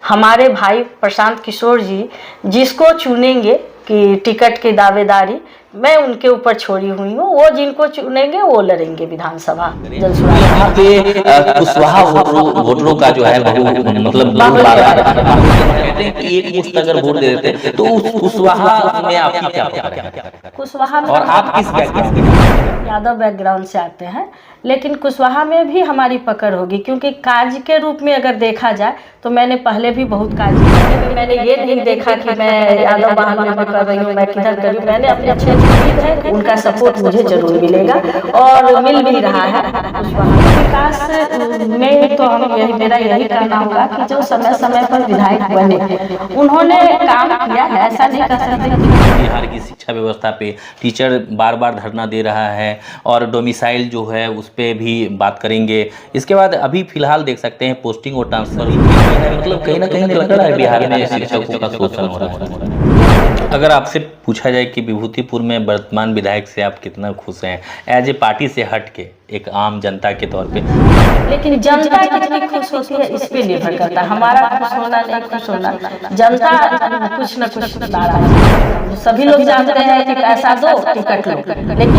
हमारे भाई प्रशांत किशोर जी जिसको चुनेंगे कि टिकट की दावेदारी मैं उनके ऊपर छोड़ी हुई हूँ, वो जिनको चुनेंगे वो लड़ेंगे विधानसभा। यहाँ पे कुशवाहा वोटरों का जो है मतलब कहते हैं कि एक मुश्त अगर वोट दे देते तो उस कुशवाहा में आपकी क्या पकड़ है? कुशवाहा में और आप किस बैकग्राउंड यादव बैकग्राउंड से आते हैं, लेकिन कुशवाहा में भी हमारी पकड़ होगी, क्योंकि कार्य के रूप में अगर देखा जाए तो मैंने पहले भी बहुत कार्य किया। मैंने ये नहीं देखा कि मैं यादव बहाल में कर रही हूँ, मैं किधर कर रही हूँ। मैंने अपने अच्छे है, उनका सपोर्ट मुझे जरूर मिलेगा और मिल भी रहा है। कुशवाहा विकास में तो हम यही मेरा यही कहना होगा कि जो समय समय पर विधायक बने उन्होंने काम किया है, ऐसा नहीं कह सकते। बिहार की शिक्षा व्यवस्था पे टीचर बार बार धरना दे रहा है और डोमिसाइल जो है उस पर भी बात करेंगे। इसके बाद अभी फिलहाल देख सकते हैं पोस्टिंग और ट्रांसफर, मतलब कहीं ना कहीं लग रहा है बिहार में शिक्षकों का शोषण हो रहा है। अगर आपसे पूछा जाए कि विभूतिपुर में वर्तमान विधायक से आप कितना खुश हैं एज ए पार्टी से हट के, एक आम जनता के तौर पे? लेकिन जनता कितनी खुश होती है इस पे निर्भर करता है, हमारा खुश होना नहीं खुश होना। जनता कुछ न कुछ नाराज, सभी लोग जानते हैं कि पैसा दो टिकट लो, लेकिन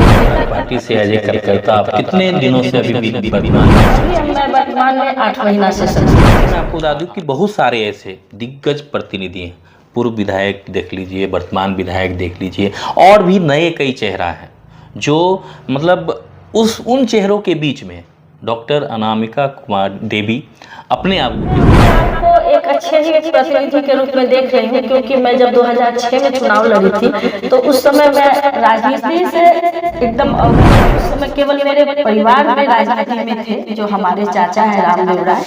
पार्टी से एज ए कार्यकर्ता आप कितने दिनों से अभी मैं वर्तमान में 8 महीना से मैं आपको बता दूं कि बहुत सारे ऐसे दिग्गज प्रतिनिधि हैं, पूर्व विधायक देख लीजिए, वर्तमान विधायक देख लीजिए, और भी नए कई चेहरा हैं जो मतलब उन चेहरों के बीच में डॉक्टर अनामिका कुमार देवी अपने आप को एक अच्छे ही प्रतिनिधि के रूप में देख रही हूँ, क्योंकि मैं जब 2006 में चुनाव लड़ी थी तो उस समय मैं राजनीति से एकदम, उस समय केवल मेरे परिवार में राजनीति में थे। जो हमारे चाचा है रामदेव राय,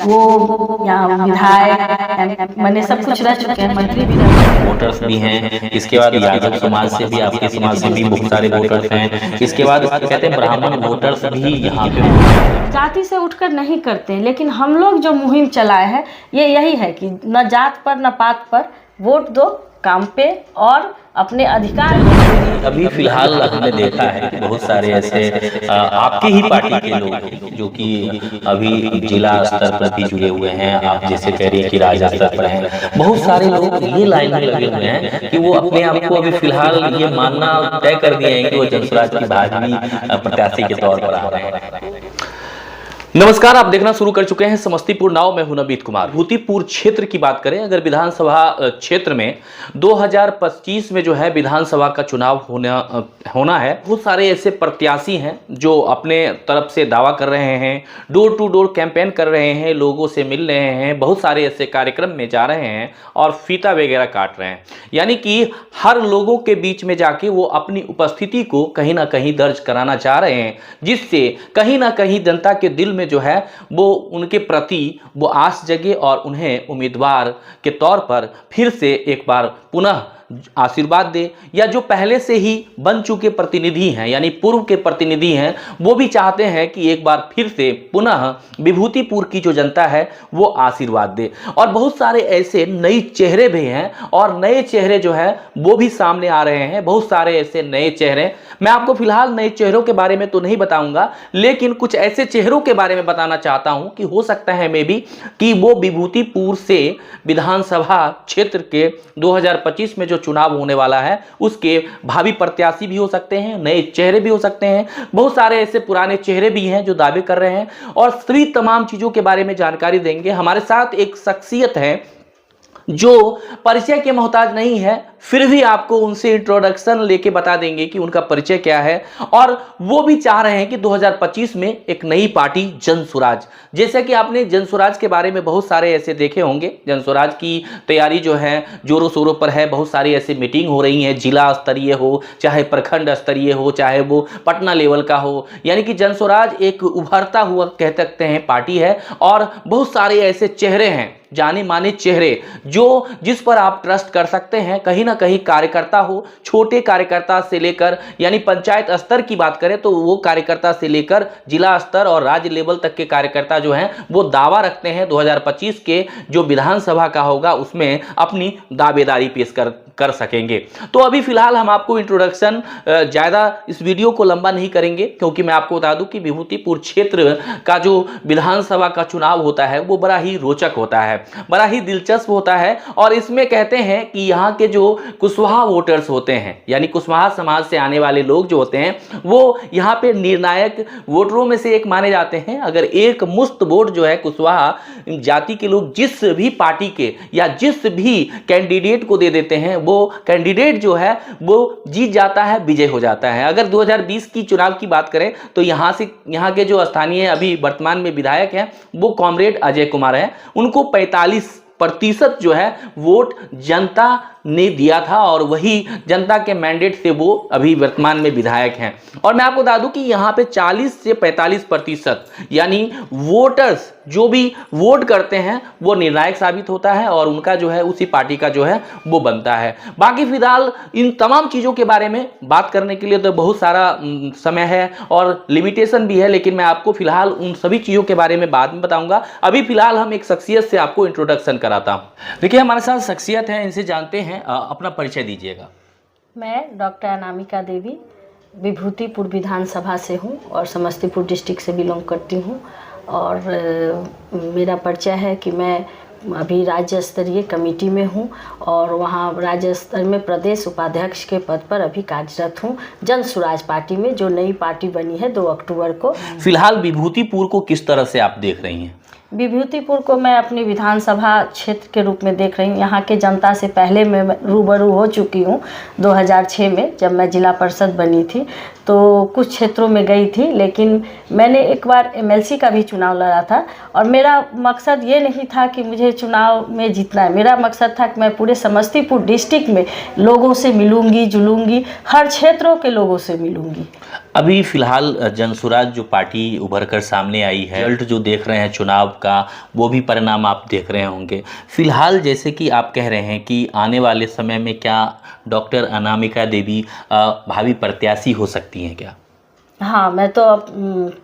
वो यहाँ विधायक मैंने सब कुछ रह चुके हैं, मंत्री भी रह, वोटर्स भी हैं। इसके बाद यादव समाज से भी, आपके समाज से भी बहुत सारे वोटर्स हैं। इसके बाद कहते हैं ब्राह्मण वोटर्स भी यहाँ पे जाति से उठकर नहीं करते, लेकिन हम लोग जो मुहिम चलाए हैं ये यही है कि न जात पर न पात पर वोट दो, काम पे और अपने अधिकार। अभी फिलहाल हमने देखा है कि बहुत सारे ऐसे आपके ही पार्टी के लोग जो कि अभी जिला स्तर पर भी जुड़े हुए हैं, आप जैसे कह रही हैं कि राज्य स्तर पर हैं, बहुत सारे लोग ये लाइन में लगे हुए हैं कि वो अपने आप को अभी फिलहाल ये मानना तय कर दिए हैं कि वो जनसुराज की भाजपा प्रत्याशी के तौर पर आ रहे हैं। नमस्कार, आप देखना शुरू कर चुके हैं समस्तीपुर नाउ। मैं हूं नबीत कुमार। विभूतिपुर क्षेत्र की बात करें अगर विधानसभा क्षेत्र में 2025 में जो है विधानसभा का चुनाव होना है, बहुत सारे ऐसे प्रत्याशी हैं जो अपने तरफ से दावा कर रहे हैं, डोर टू डोर कैंपेन कर रहे हैं, लोगों से मिल रहे हैं, बहुत सारे ऐसे कार्यक्रम में जा रहे हैं और फीता वगैरह काट रहे हैं। यानी कि हर लोगों के बीच में जाके वो अपनी उपस्थिति को कहीं ना कहीं दर्ज कराना चाह रहे हैं, जिससे कहीं ना कहीं जनता के दिल में जो है वो उनके प्रति वो आस जगे और उन्हें उम्मीदवार के तौर पर फिर से एक बार पुनः आशीर्वाद दे, या जो पहले से ही बन चुके प्रतिनिधि हैं यानी पूर्व के प्रतिनिधि हैं वो भी चाहते हैं कि एक बार फिर से पुनः विभूतिपुर की जो जनता है वो आशीर्वाद दे। और बहुत सारे ऐसे नए चेहरे भी हैं और नए चेहरे जो है वो भी सामने आ रहे हैं, बहुत सारे ऐसे नए चेहरे। मैं आपको फिलहाल नए चेहरों के बारे में तो नहीं बताऊंगा, लेकिन कुछ ऐसे चेहरों के बारे में बताना चाहता हूं कि हो सकता है मे बी कि वो विभूतिपुर से विधानसभा क्षेत्र के 2025 में जो चुनाव होने वाला है उसके भावी प्रत्याशी भी हो सकते हैं, नए चेहरे भी हो सकते हैं। बहुत सारे ऐसे पुराने चेहरे भी हैं जो दावे कर रहे हैं और सभी तमाम चीजों के बारे में जानकारी देंगे। हमारे साथ एक शख्सियत है जो परिचय के मोहताज नहीं है, फिर भी आपको उनसे इंट्रोडक्शन लेके बता देंगे कि उनका परिचय क्या है। और वो भी चाह रहे हैं कि 2025 में एक नई पार्टी जनसुराज, जैसे कि आपने जनसुराज के बारे में बहुत सारे ऐसे देखे होंगे, जनसुराज की तैयारी जो है जोरों शोरों पर है, बहुत सारी ऐसी मीटिंग हो रही हैं, जिला स्तरीय हो चाहे प्रखंड स्तरीय हो चाहे वो पटना लेवल का हो। यानी कि जनसुराज एक उभरता हुआ कह सकते हैं पार्टी है और बहुत सारे ऐसे चेहरे हैं, जाने माने चेहरे जिस पर आप ट्रस्ट कर सकते हैं। कहीं ना कहीं कार्यकर्ता हो, छोटे कार्यकर्ता से लेकर यानी पंचायत स्तर की बात करें तो वो कार्यकर्ता से लेकर जिला स्तर और राज्य लेवल तक के कार्यकर्ता जो हैं वो दावा रखते हैं 2025 के जो विधानसभा का होगा उसमें अपनी दावेदारी कर सकेंगे। तो अभी फिलहाल हम आपको इंट्रोडक्शन ज़्यादा इस वीडियो को लंबा नहीं करेंगे, क्योंकि मैं आपको बता दूं कि विभूतिपुर क्षेत्र का जो विधानसभा का चुनाव होता है वो बड़ा ही रोचक होता है, बड़ा ही दिलचस्प होता है। और इसमें कहते हैं कि यहाँ के जो कुशवाहा वोटर्स होते हैं, यानी कुशवाहा समाज से आने वाले लोग जो होते हैं वो यहाँ पे निर्णायक वोटरों में से एक माने जाते हैं। अगर एक मुश्त वोट जो है कुशवाहा जाति के लोग जिस भी पार्टी के या जिस भी कैंडिडेट को दे देते हैं, वो कैंडिडेट जो है वो जीत जाता है, विजय हो जाता है। अगर 2020 की चुनाव की बात करें तो यहाँ के जो स्थानीय अभी वर्तमान में विधायक हैं वो कॉमरेड अजय कुमार हैं। उनको 45% जो है वोट जनता ने दिया था और वही जनता के मैंडेट से वो अभी वर्तमान में विधायक हैं। और मैं आपको बता दूं कि यहाँ पे 40 से 45% यानी वोटर्स जो भी वोट करते हैं वो निर्णायक साबित होता है और उनका जो है उसी पार्टी का जो है वो बनता है। बाकी फिलहाल इन तमाम चीज़ों के बारे में बात करने के लिए तो बहुत सारा समय है और लिमिटेशन भी है, लेकिन मैं आपको फिलहाल उन सभी चीज़ों के बारे में बाद में बताऊंगा। अभी फिलहाल हम एक शख्सियत से आपको इंट्रोडक्शन कराता हूँ। देखिए हमारे साथ शख्सियत है, इनसे जानते हैं, अपना परिचय दीजिएगा। मैं डॉक्टर अनामिका देवी विभूतिपुर विधानसभा से हूँ और समस्तीपुर डिस्ट्रिक्ट से बिलोंग करती हूँ। और मेरा परिचय है कि मैं अभी राज्य स्तरीय कमेटी में हूँ और वहाँ राज्य स्तर में प्रदेश उपाध्यक्ष के पद पर अभी कार्यरत हूँ जन स्वराज पार्टी में, जो नई पार्टी बनी है 2 अक्टूबर को। फिलहाल विभूतिपुर को किस तरह से आप देख रही हैं? विभूतिपुर को मैं अपनी विधानसभा क्षेत्र के रूप में देख रही हूँ। यहाँ के जनता से पहले मैं रूबरू हो चुकी हूँ 2006 में, जब मैं जिला परिषद बनी थी तो कुछ क्षेत्रों में गई थी, लेकिन मैंने एक बार MLC का भी चुनाव लड़ा था और मेरा मकसद ये नहीं था कि मुझे चुनाव में जीतना है। मेरा मकसद था कि मैं पूरे समस्तीपुर डिस्ट्रिक्ट में लोगों से मिलूंगी जुलूंगी, हर क्षेत्रों के लोगों से मिलूंगी। अभी फिलहाल जनसुराज जो पार्टी उभर कर सामने आई है, रिजल्ट जो देख रहे हैं चुनाव का वो भी परिणाम आप देख रहे होंगे। फिलहाल जैसे कि आप कह रहे हैं कि आने वाले समय में क्या डॉक्टर अनामिका देवी भावी प्रत्याशी हो सकती हैं क्या? हाँ, मैं तो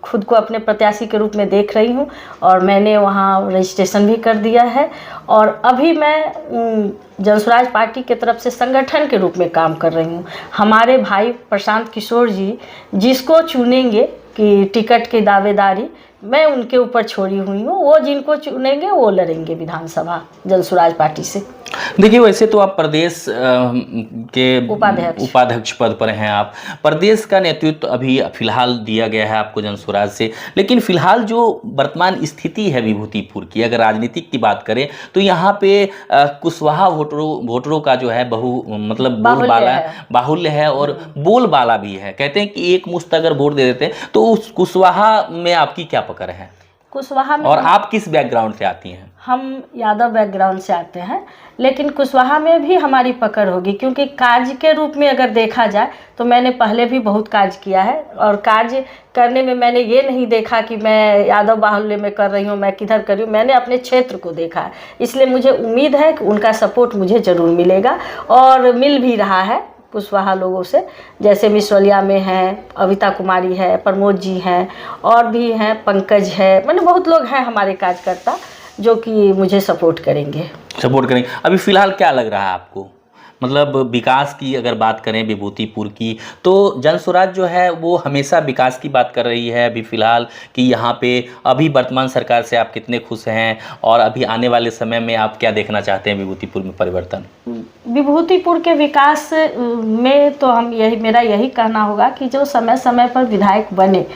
खुद को अपने प्रत्याशी के रूप में देख रही हूँ और मैंने वहाँ रजिस्ट्रेशन भी कर दिया है और अभी मैं जनसुराज पार्टी की तरफ से संगठन के रूप में काम कर रही हूँ। हमारे भाई प्रशांत किशोर जी जिसको चुनेंगे कि टिकट की दावेदारी मैं उनके ऊपर छोड़ी हुई हूँ, वो जिनको चुनेंगे वो लड़ेंगे विधानसभा जनसुराज पार्टी से। देखिए वैसे तो आप प्रदेश के उपाध्यक्ष पद पर हैं। आप प्रदेश का नेतृत्व अभी फिलहाल दिया गया है आपको जनसुराज से, लेकिन फिलहाल जो वर्तमान स्थिति है विभूतिपुर की, अगर राजनीतिक की बात करें तो यहाँ पे कुशवाहा वोटरों का जो है बाहुल्य है और बोलबाला भी है। कहते हैं कि एक मुश्त अगर वोट दे देते हैं तो उस कुशवाहा में आपकी क्या पकड़ है? कुशवाहा में, और आप किस बैकग्राउंड से आती हैं? हम यादव बैकग्राउंड से आते हैं, लेकिन कुशवाहा में भी हमारी पकड़ होगी, क्योंकि कार्य के रूप में अगर देखा जाए तो मैंने पहले भी बहुत कार्य किया है और कार्य करने में मैंने ये नहीं देखा कि मैं यादव बाहुल्य में कर रही हूँ, मैं किधर कर रही हूँ। मैंने अपने क्षेत्र को देखा है, इसलिए मुझे उम्मीद है कि उनका सपोर्ट मुझे ज़रूर मिलेगा और मिल भी रहा है कुशवाहा लोगों से। जैसे मिसरौलिया में हैं, अविता कुमारी है, प्रमोद जी हैं और भी हैं, पंकज है, मतलब बहुत लोग हैं हमारे कार्यकर्ता जो कि मुझे सपोर्ट करेंगे। अभी फिलहाल क्या लग रहा है आपको, मतलब विकास की अगर बात करें विभूतिपुर की, तो जनसुराज जो है वो हमेशा विकास की बात कर रही है। अभी फिलहाल कि यहाँ पे अभी वर्तमान सरकार से आप कितने खुश हैं और अभी आने वाले समय में आप क्या देखना चाहते हैं विभूतिपुर में परिवर्तन? विभूतिपुर के विकास में तो मेरा यही कहना होगा कि जो समय समय पर विधायक बने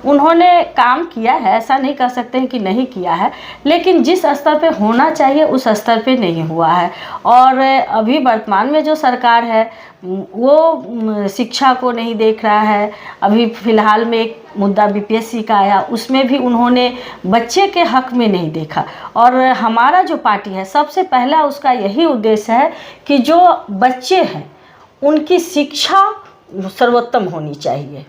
उन्होंने काम किया है, ऐसा नहीं कह सकते हैं कि नहीं किया है, लेकिन जिस स्तर पे होना चाहिए उस स्तर पे नहीं हुआ है। और अभी वर्तमान में जो सरकार है वो शिक्षा को नहीं देख रहा है। अभी फ़िलहाल में एक मुद्दा BPSC का आया, उसमें भी उन्होंने बच्चे के हक में नहीं देखा। और हमारा जो पार्टी है सबसे पहला उसका यही उद्देश्य है कि जो बच्चे हैं उनकी शिक्षा सर्वोत्तम होनी चाहिए।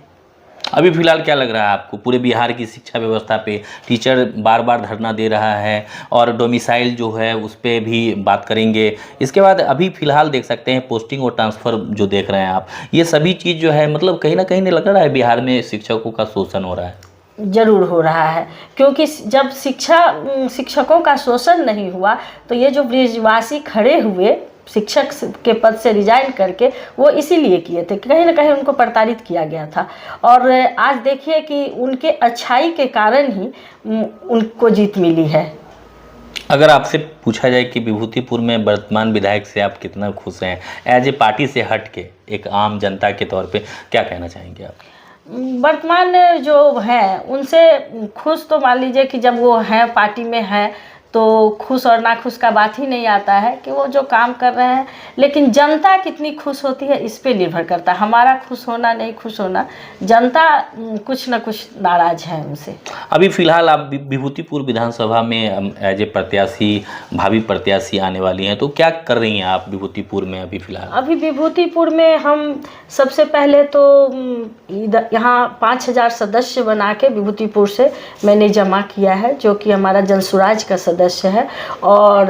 अभी फिलहाल क्या लग रहा है आपको, पूरे बिहार की शिक्षा व्यवस्था पे टीचर बार बार धरना दे रहा है और डोमिसाइल जो है उस पर भी बात करेंगे। इसके बाद अभी फिलहाल देख सकते हैं पोस्टिंग और ट्रांसफ़र जो देख रहे हैं आप, ये सभी चीज़ जो है मतलब कहीं ना कहीं नहीं लग रहा है बिहार में शिक्षकों का शोषण हो रहा है? ज़रूर हो रहा है, क्योंकि जब शिक्षकों का शोषण नहीं हुआ तो ये जो ब्रिजवासी खड़े हुए शिक्षक के पद से रिजाइन करके वो इसीलिए किए थे, कहीं ना कहीं उनको प्रताड़ित किया गया था। और आज देखिए कि उनके अच्छाई के कारण ही उनको जीत मिली है। अगर आपसे पूछा जाए कि विभूतिपुर में वर्तमान विधायक से आप कितना खुश हैं, एज ए पार्टी से हट के एक आम जनता के तौर पे क्या कहना चाहेंगे आप? वर्तमान जो है उनसे खुश तो मान लीजिए कि जब वो हैं पार्टी में हैं तो खुश और नाखुश का बात ही नहीं आता है कि वो जो काम कर रहे हैं, लेकिन जनता कितनी खुश होती है इस पे निर्भर करता है। हमारा खुश होना नहीं खुश होना, जनता कुछ न कुछ नाराज है उनसे। अभी फिलहाल आप विभूतिपुर विधानसभा में एज ए प्रत्याशी, भावी प्रत्याशी आने वाली हैं, तो क्या कर रही हैं आप विभूतिपुर में अभी फिलहाल? अभी विभूतिपुर में हम सबसे पहले तो यहाँ 5000 सदस्य बना के विभूतिपुर से मैंने जमा किया है, जो कि हमारा जनसुराज का सदस्य है। और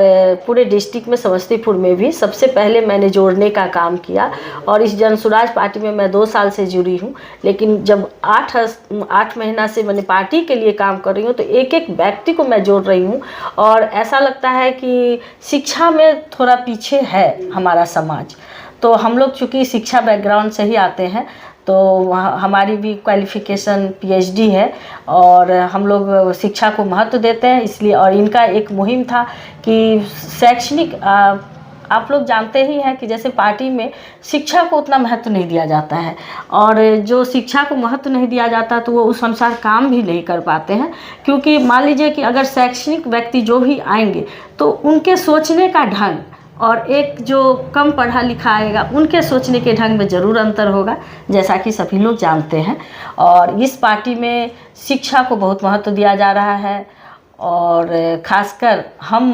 पूरे डिस्ट्रिक्ट में समस्तीपुर में भी सबसे पहले मैंने जोड़ने का काम किया। और इस जनसुराज पार्टी में मैं 2 साल से जुड़ी हूँ, लेकिन जब 8 महीना से मैंने पार्टी के लिए काम कर रही हूँ तो एक एक व्यक्ति को मैं जोड़ रही हूँ। और ऐसा लगता है कि शिक्षा में थोड़ा पीछे है हमारा समाज, तो हम लोग चूँकि शिक्षा बैकग्राउंड से ही आते हैं तो हमारी भी क्वालिफ़िकेशन PhD है और हम लोग शिक्षा को महत्व देते हैं इसलिए। और इनका एक मुहिम था कि शैक्षणिक, आप लोग जानते ही हैं कि जैसे पार्टी में शिक्षा को उतना महत्व नहीं दिया जाता है, और जो शिक्षा को महत्व नहीं दिया जाता तो वो उस अनुसार काम भी नहीं कर पाते हैं। क्योंकि मान लीजिए कि अगर शैक्षणिक व्यक्ति जो भी आएंगे तो उनके सोचने का ढंग और एक जो कम पढ़ा लिखा आएगा उनके सोचने के ढंग में ज़रूर अंतर होगा, जैसा कि सभी लोग जानते हैं। और इस पार्टी में शिक्षा को बहुत महत्व दिया जा रहा है। और ख़ासकर हम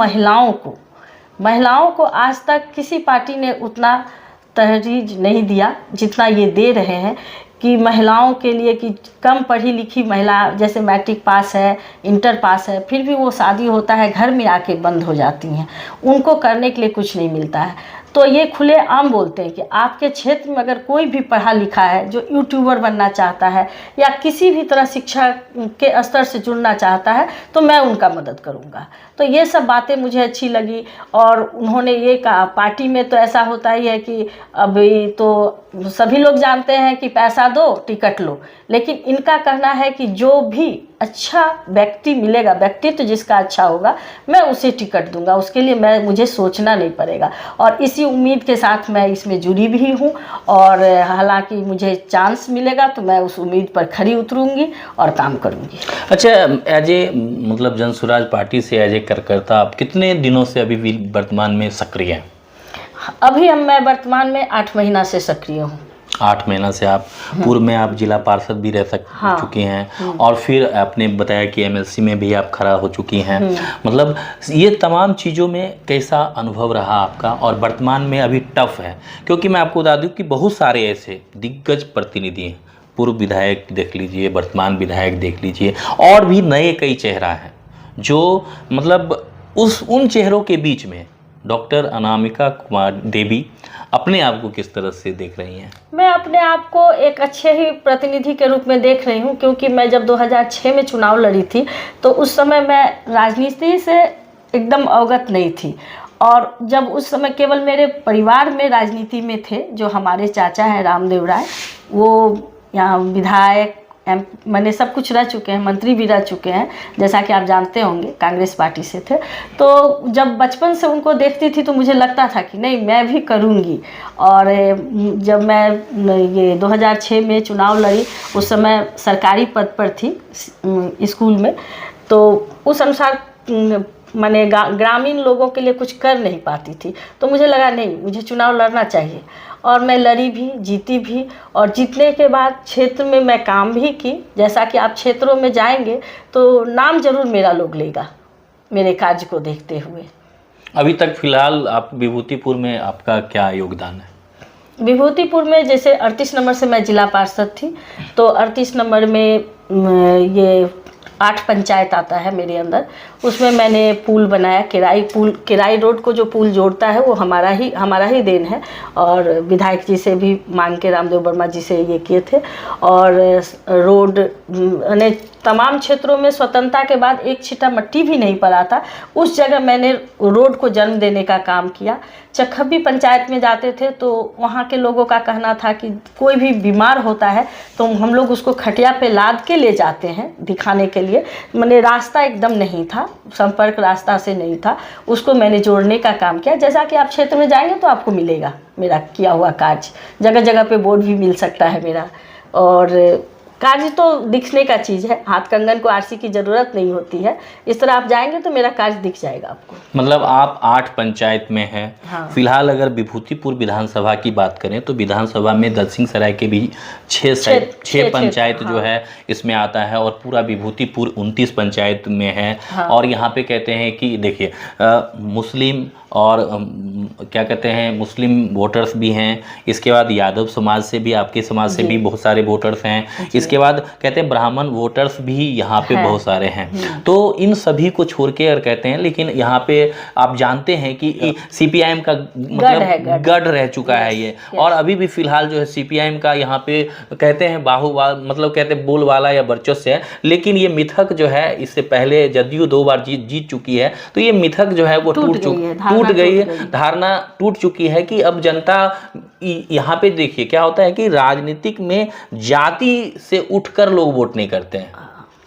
महिलाओं को आज तक किसी पार्टी ने उतना तरजीह नहीं दिया जितना ये दे रहे हैं कि महिलाओं के लिए कि कम पढ़ी लिखी महिला जैसे मैट्रिक पास है, इंटर पास है, फिर भी वो शादी होता है घर में आके बंद हो जाती हैं, उनको करने के लिए कुछ नहीं मिलता है। तो ये खुले आम बोलते हैं कि आपके क्षेत्र में अगर कोई भी पढ़ा लिखा है जो यूट्यूबर बनना चाहता है या किसी भी तरह शिक्षा के स्तर से जुड़ना चाहता है तो मैं उनका मदद करूंगा। तो ये सब बातें मुझे अच्छी लगी। और उन्होंने ये कहा, पार्टी में तो ऐसा होता ही है कि अभी तो सभी लोग जानते हैं कि पैसा दो टिकट लो, लेकिन इनका कहना है कि जो भी अच्छा व्यक्ति मिलेगा, व्यक्तित्व जिसका अच्छा होगा, मैं उसे टिकट दूंगा, उसके लिए मुझे सोचना नहीं पड़ेगा। और इसी उम्मीद के साथ मैं इसमें जुड़ी भी हूँ। और हालांकि मुझे चांस मिलेगा तो मैं उस उम्मीद पर खरी उतरूंगी और काम करूंगी। अच्छा, एज ए मतलब जनसुराज पार्टी से एज ए कार्यकर्ता आप कितने दिनों से अभी भी वर्तमान में सक्रिय हैं? अभी मैं वर्तमान में 8 महीना से सक्रिय हूँ। 8 महीना से आप पूर्व में आप जिला पार्षद भी रह चुकी हैं और फिर आपने बताया कि MLC में भी आप खड़ा हो चुकी हैं। मतलब ये तमाम चीज़ों में कैसा अनुभव रहा आपका? और वर्तमान में अभी टफ है, क्योंकि मैं आपको बता दूं कि बहुत सारे ऐसे दिग्गज प्रतिनिधि हैं, पूर्व विधायक देख लीजिए, वर्तमान विधायक देख लीजिए, और भी नए कई चेहरा हैं जो मतलब उन चेहरों के बीच में डॉक्टर अनामिका कुमार देवी अपने आप को किस तरह से देख रही हैं? मैं अपने आप को एक अच्छे ही प्रतिनिधि के रूप में देख रही हूं, क्योंकि मैं जब 2006 में चुनाव लड़ी थी तो उस समय मैं राजनीति से एकदम अवगत नहीं थी। और जब उस समय केवल मेरे परिवार में राजनीति में थे, जो हमारे चाचा हैं रामदेव राय, वो यहाँ विधायक मैंने सब कुछ रह चुके हैं, मंत्री भी रह चुके हैं, जैसा कि आप जानते होंगे, कांग्रेस पार्टी से थे। तो जब बचपन से उनको देखती थी तो मुझे लगता था कि नहीं, मैं भी करूँगी। और जब मैं ये 2006 में चुनाव लड़ी, उस समय सरकारी पद पर थी स्कूल में, तो उस अनुसार मैंने ग्रामीण लोगों के लिए कुछ कर नहीं पाती थी। तो मुझे लगा नहीं, मुझे चुनाव लड़ना चाहिए। और मैं लड़ी भी, जीती भी। और जीतने के बाद क्षेत्र में मैं काम भी की। जैसा कि आप क्षेत्रों में जाएंगे तो नाम जरूर मेरा लोग लेगा, मेरे कार्य को देखते हुए। अभी तक फिलहाल आप विभूतिपुर में आपका क्या योगदान है? विभूतिपुर में जैसे 38 नंबर से मैं जिला पार्षद थी, तो 38 नंबर में ये 8 पंचायत आता है मेरे अंदर। उसमें मैंने पुल बनाया, किराई रोड को जो पुल जोड़ता है वो हमारा ही देन है। और विधायक जी से भी मांग के रामदेव वर्मा जी से ये किए थे। और रोड मैंने तमाम क्षेत्रों में स्वतंत्रता के बाद एक छिटा मिट्टी भी नहीं पड़ा था, उस जगह मैंने रोड को जन्म देने का काम किया। चखब्बी पंचायत में जाते थे तो वहाँ के लोगों का कहना था कि कोई भी बीमार होता है तो हम लोग उसको खटिया पे लाद के ले जाते हैं दिखाने के लिए। मैंने रास्ता एकदम नहीं था, संपर्क रास्ता से नहीं था, उसको मैंने जोड़ने का काम किया। जैसा कि आप क्षेत्र में जाएंगे तो आपको मिलेगा मेरा किया हुआ कार्य, जगह जगह पे बोर्ड भी मिल सकता है मेरा। और कार्य तो दिखने का चीज़ है, हाथ कंगन को आरसी की ज़रूरत नहीं होती है। इस तरह आप जाएंगे तो मेरा कार्य दिख जाएगा आपको। मतलब आप 8 पंचायत में हैं। हाँ। फिलहाल अगर विभूतिपुर विधानसभा की बात करें तो विधानसभा में दलसिंहसराय के भी 6 पंचायत जो है इसमें आता है, और पूरा विभूतिपुर 29 पंचायत में है। हाँ। और यहाँ पे कहते हैं कि देखिए मुस्लिम और क्या कहते हैं, मुस्लिम वोटर्स भी हैं, इसके बाद यादव समाज से भी, आपके समाज से भी बहुत सारे वोटर्स हैं, इसके बाद कहते हैं ब्राह्मण वोटर्स भी यहाँ पे बहुत सारे हैं। तो इन सभी को छोड़ के और कहते हैं, लेकिन यहाँ पे आप जानते हैं कि सीपीआईएम का मतलब गढ़ रह चुका है ये, और अभी भी फिलहाल जो है सीपीआईएम का यहाँ पे कहते हैं बाहुबल, मतलब कहते हैं बोलबाला या वर्चस्व है। लेकिन ये मिथक जो है, इससे पहले जदयू 2 बार जीत चुकी है, तो ये मिथक जो है वो टूट गई है, धारणा टूट चुकी है कि अब जनता यहाँ पे देखिए क्या होता है कि राजनीतिक में जाति से उठकर लोग वोट नहीं करते हैं।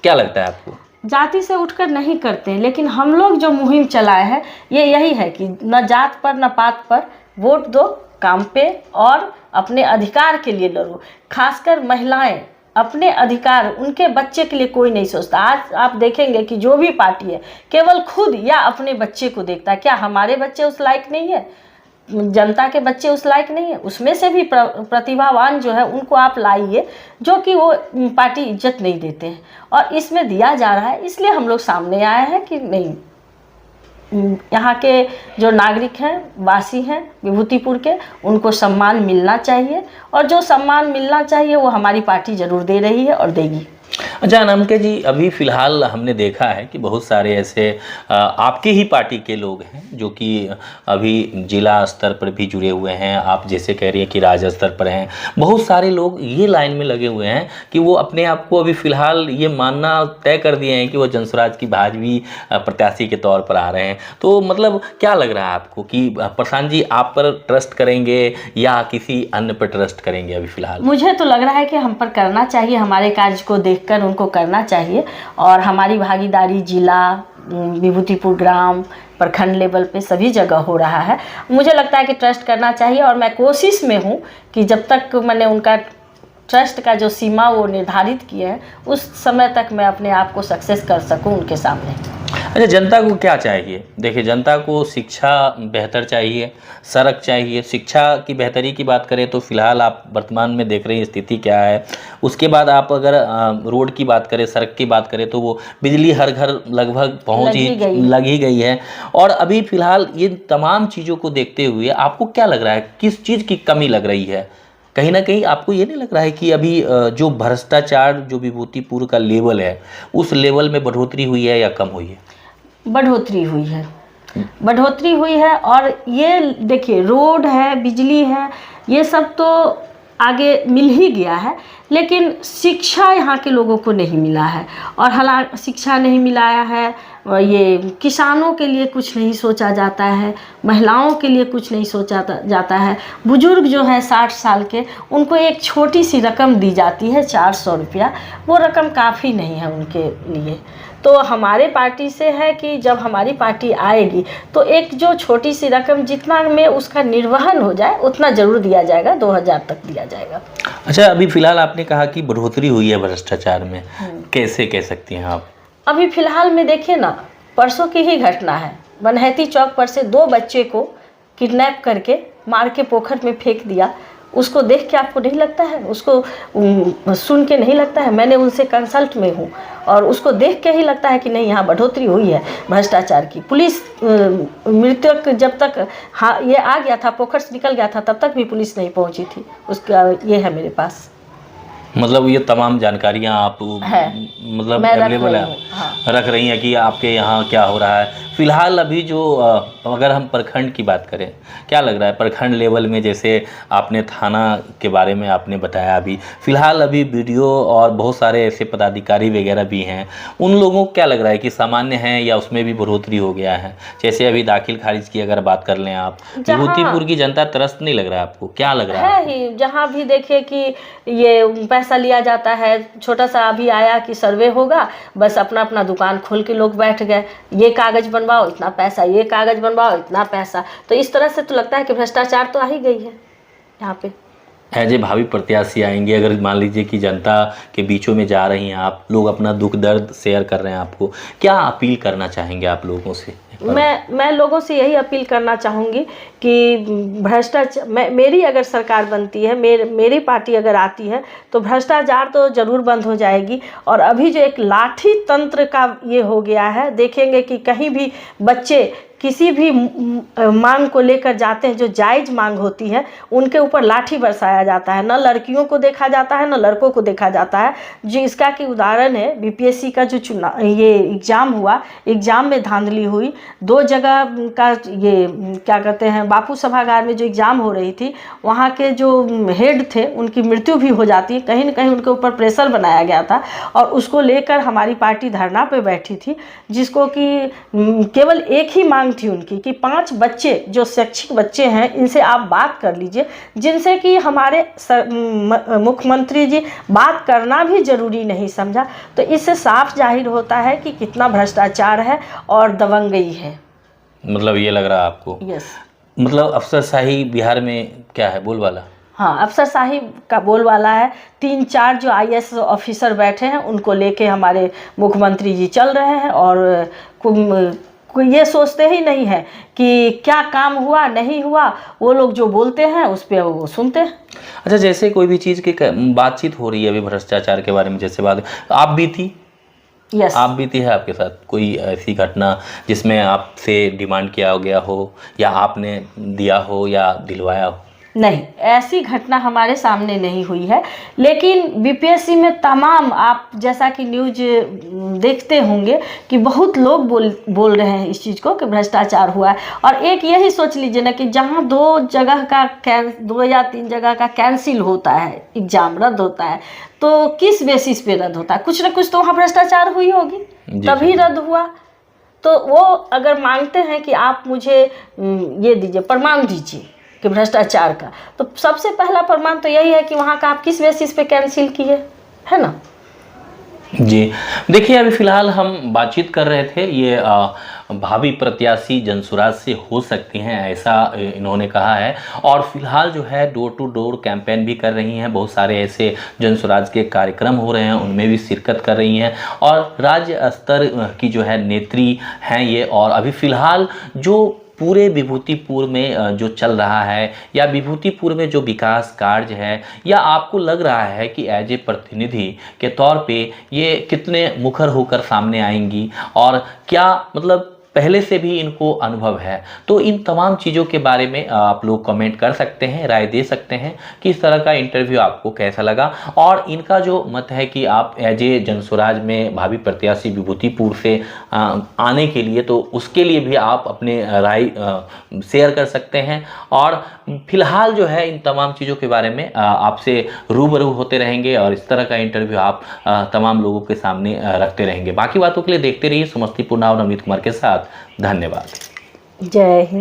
क्या लगता है आपको? जाति से उठकर नहीं करते, लेकिन हम लोग जो मुहिम चलाए हैं ये यही है कि न जात पर न पात पर वोट दो, काम पे और अपने अधिकार के लिए लड़ो। खासकर महिलाएं अपने अधिकार, उनके बच्चे के लिए कोई नहीं सोचता। आज आप देखेंगे कि जो भी पार्टी है केवल खुद या अपने बच्चे को देखता है। क्या हमारे बच्चे उस लायक नहीं है? जनता के बच्चे उस लायक नहीं है? उसमें से भी प्रतिभावान जो है उनको आप लाइए, जो कि वो पार्टी इज्जत नहीं देते हैं, और इसमें दिया जा रहा है। इसलिए हम लोग सामने आए हैं कि नहीं, यहाँ के जो नागरिक हैं, वासी हैं विभूतिपुर के, उनको सम्मान मिलना चाहिए, और जो सम्मान मिलना चाहिए वो हमारी पार्टी ज़रूर दे रही है और देगी। अच्छा नमके जी, अभी फ़िलहाल हमने देखा है कि बहुत सारे ऐसे आपके ही पार्टी के लोग हैं जो कि अभी जिला स्तर पर भी जुड़े हुए हैं। आप जैसे कह रही हैं कि राज्य स्तर पर हैं। बहुत सारे लोग ये लाइन में लगे हुए हैं कि वो अपने आप को अभी फ़िलहाल ये मानना तय कर दिए हैं कि वो जनस्वराज की भाजपी प्रत्याशी के तौर पर आ रहे हैं। तो मतलब क्या लग रहा है आपको कि प्रशांत जी आप पर ट्रस्ट करेंगे या किसी अन्य पर ट्रस्ट करेंगे? अभी फ़िलहाल मुझे तो लग रहा है कि हम पर करना चाहिए, हमारे कार्य को देखकर उनको करना चाहिए, और हमारी भागीदारी जिला, विभूतिपुर ग्राम, प्रखंड लेवल पे सभी जगह हो रहा है। मुझे लगता है कि ट्रस्ट करना चाहिए, और मैं कोशिश में हूँ कि जब तक मैंने उनका ट्रस्ट का जो सीमा वो निर्धारित किए हैं उस समय तक मैं अपने आप को सक्सेस कर सकूं उनके सामने। अच्छा, जनता को क्या चाहिए? देखिए, जनता को शिक्षा बेहतर चाहिए, सड़क चाहिए। शिक्षा की बेहतरी की बात करें तो फिलहाल आप वर्तमान में देख रहे हैं स्थिति क्या है। उसके बाद आप अगर रोड की बात करें, सड़क की बात करें, तो वो बिजली हर घर लगभग लग ही गई है। और अभी फिलहाल ये तमाम चीज़ों को देखते हुए आपको क्या लग रहा है, किस चीज़ की कमी लग रही है? कहीं ना कहीं आपको ये नहीं लग रहा है कि अभी जो भ्रष्टाचार जो विभूतिपुर का लेवल है उस लेवल में बढ़ोतरी हुई है या कम हुई है? बढ़ोतरी हुई है, बढ़ोतरी हुई है। और ये देखिए, रोड है, बिजली है, ये सब तो आगे मिल ही गया है, लेकिन शिक्षा यहाँ के लोगों को नहीं मिला है। और हालांकि शिक्षा नहीं मिलाया है, ये किसानों के लिए कुछ नहीं सोचा जाता है, महिलाओं के लिए कुछ नहीं सोचा जाता है। बुजुर्ग जो है 60 साल के, उनको एक छोटी सी रकम दी जाती है 400 रुपया, वो रकम काफ़ी नहीं है उनके लिए। तो हमारे पार्टी से है कि जब हमारी पार्टी आएगी तो एक जो छोटी सी रकम जितना में उसका निर्वहन हो जाए उतना ज़रूर दिया जाएगा, 2000 तक दिया जाएगा। अच्छा, अभी फ़िलहाल आपने कहा कि बढ़ोतरी हुई है भ्रष्टाचार में, कैसे कह सकती हैं आप? अभी फ़िलहाल में देखिए ना, परसों की ही घटना है, बनहैती चौक पर से 2 बच्चे को किडनैप करके मार के पोखर में फेंक दिया। उसको देख के आपको नहीं लगता है, उसको सुन के नहीं लगता है, मैंने उनसे कंसल्ट में हूँ, और उसको देख के ही लगता है कि नहीं, यहाँ बढ़ोतरी हुई है भ्रष्टाचार की। पुलिस मृतक जब तक ये आ गया था, पोखर से निकल गया था, तब तक भी पुलिस नहीं पहुँची थी। उसका ये है मेरे पास। मतलब ये तमाम जानकारियां आप है, मतलब मैं रख अवेलेबल रही है, हूँ। हाँ, रख रही हैं कि आपके यहाँ क्या हो रहा है फिलहाल अभी जो अगर हम प्रखंड की बात करें, क्या लग रहा है प्रखंड लेवल में? जैसे आपने थाना के बारे में आपने बताया, अभी फिलहाल अभी वीडियो और बहुत सारे ऐसे पदाधिकारी वगैरह भी हैं, उन लोगों को क्या लग रहा है कि सामान्य हैं या उसमें भी बढ़ोतरी हो गया है? जैसे अभी दाखिल खारिज की अगर बात कर लें आप, विभूतिपुर जहाँ की जनता त्रस्त नहीं लग रहा है आपको? क्या लग रहा है है आपको? ही, जहाँ भी देखिए कि ये पैसा लिया जाता है, छोटा सा अभी आया कि सर्वे होगा, बस अपना अपना दुकान खोल के लोग बैठ गए, ये कागज बनवाओ इतना पैसा, ये कागज बनवाओ इतना पैसा। तो इस तरह से तो लगता है कि भ्रष्टाचार तो आ ही गई है यहाँ पे। एज ए भावी प्रत्याशी आएंगे, अगर मान लीजिए कि जनता के बीचों में जा रही हैं आप, लोग अपना दुख दर्द शेयर कर रहे हैं आपको, क्या अपील करना चाहेंगे आप लोगों से? मैं लोगों से यही अपील करना चाहूँगी कि भ्रष्टाचार, मेरी अगर सरकार बनती है, मेरी पार्टी अगर आती है, तो भ्रष्टाचार तो ज़रूर बंद हो जाएगी। और अभी जो एक लाठी तंत्र का ये हो गया है, देखेंगे कि कहीं भी बच्चे किसी भी मांग को लेकर जाते हैं, जो जायज़ मांग होती है, उनके ऊपर लाठी बरसाया जाता है। न लड़कियों को देखा जाता है, न लड़कों को देखा जाता है। जो इसका की उदाहरण है, बीपीएससी का जो चुनाव ये एग्ज़ाम हुआ, एग्ज़ाम में धांधली हुई, 2 जगह का ये क्या कहते हैं, बापू सभागार में जो एग्ज़ाम हो रही थी, वहाँ के जो हेड थे उनकी मृत्यु भी हो जाती है। कहीं न कहीं उनके ऊपर प्रेशर बनाया गया था और उसको लेकर हमारी पार्टी धरना पे बैठी थी, जिसको कि केवल एक ही मांग थी उनकी कि 5 बच्चे जो शैक्षिक बच्चे हैं, इनसे आप बात कर लीजिए, जिनसे कि हमारे मुख्यमंत्री जी बात करना भी ज़रूरी नहीं समझा। तो इससे साफ जाहिर होता है कि कितना भ्रष्टाचार है और दबंगई है। मतलब ये लग रहा है आपको? यस। मतलब अफसरशाही बिहार में क्या है, बोलबाला? हाँ, अफसरशाही का बोलबाला है। 3-4 जो आईएएस ऑफिसर बैठे हैं, उनको लेके हमारे मुख्यमंत्री जी चल रहे हैं और कोई ये सोचते ही नहीं है कि क्या काम हुआ नहीं हुआ, वो लोग जो बोलते हैं उस पर वो सुनते हैं। अच्छा, जैसे कोई भी चीज़ की बातचीत हो रही है अभी भ्रष्टाचार के बारे में, जैसे बात आप भी थी, यस। आप भी थी, है आपके साथ कोई ऐसी घटना जिसमें आपसे डिमांड किया गया हो या आपने दिया हो या दिलवाया हो? नहीं, ऐसी घटना हमारे सामने नहीं हुई है, लेकिन बीपीएससी में तमाम, आप जैसा कि न्यूज देखते होंगे कि बहुत लोग बोल रहे हैं इस चीज़ को कि भ्रष्टाचार हुआ है। और एक यही सोच लीजिए ना कि जहां 2 या 3 जगह का कैंसिल होता है, एग्ज़ाम रद्द होता है, तो किस बेसिस पे रद्द होता है? कुछ ना कुछ तो वहाँ भ्रष्टाचार हुई होगी, तभी रद्द हुआ। तो वो अगर मांगते हैं कि आप मुझे ये दीजिए, प्रमाण दीजिए कि भ्रष्टाचार का, तो सबसे पहला प्रमाण तो यही है कि वहाँ का आप किस बेसिस पे कैंसिल किए, है ना? जी, देखिए अभी फ़िलहाल हम बातचीत कर रहे थे, ये भावी प्रत्याशी जनसुराज से हो सकती हैं, ऐसा इन्होंने कहा है। और फिलहाल जो है डोर टू डोर कैंपेन भी कर रही हैं, बहुत सारे ऐसे जनसुराज के कार्यक्रम हो रहे हैं, उनमें भी शिरकत कर रही हैं और राज्य स्तर की जो है नेत्री हैं ये। और अभी फ़िलहाल जो पूरे विभूतिपुर में जो चल रहा है या विभूतिपुर में जो विकास कार्य है, या आपको लग रहा है कि एज ए प्रतिनिधि के तौर पे ये कितने मुखर होकर सामने आएंगी और क्या मतलब पहले से भी इनको अनुभव है? तो इन तमाम चीज़ों के बारे में आप लोग कमेंट कर सकते हैं, राय दे सकते हैं कि इस तरह का इंटरव्यू आपको कैसा लगा और इनका जो मत है कि आप एज ए जनसुराज में भावी प्रत्याशी विभूतिपुर से आने के लिए, तो उसके लिए भी आप अपने राय शेयर कर सकते हैं। और फिलहाल जो है इन तमाम चीज़ों के बारे में आपसे रूबरू होते रहेंगे और इस तरह का इंटरव्यू आप तमाम लोगों के सामने रखते रहेंगे। बाकी बातों के लिए देखते रहिए समस्तीपुर नाव, नवनीत कुमार के साथ। धन्यवाद। जय हिंद।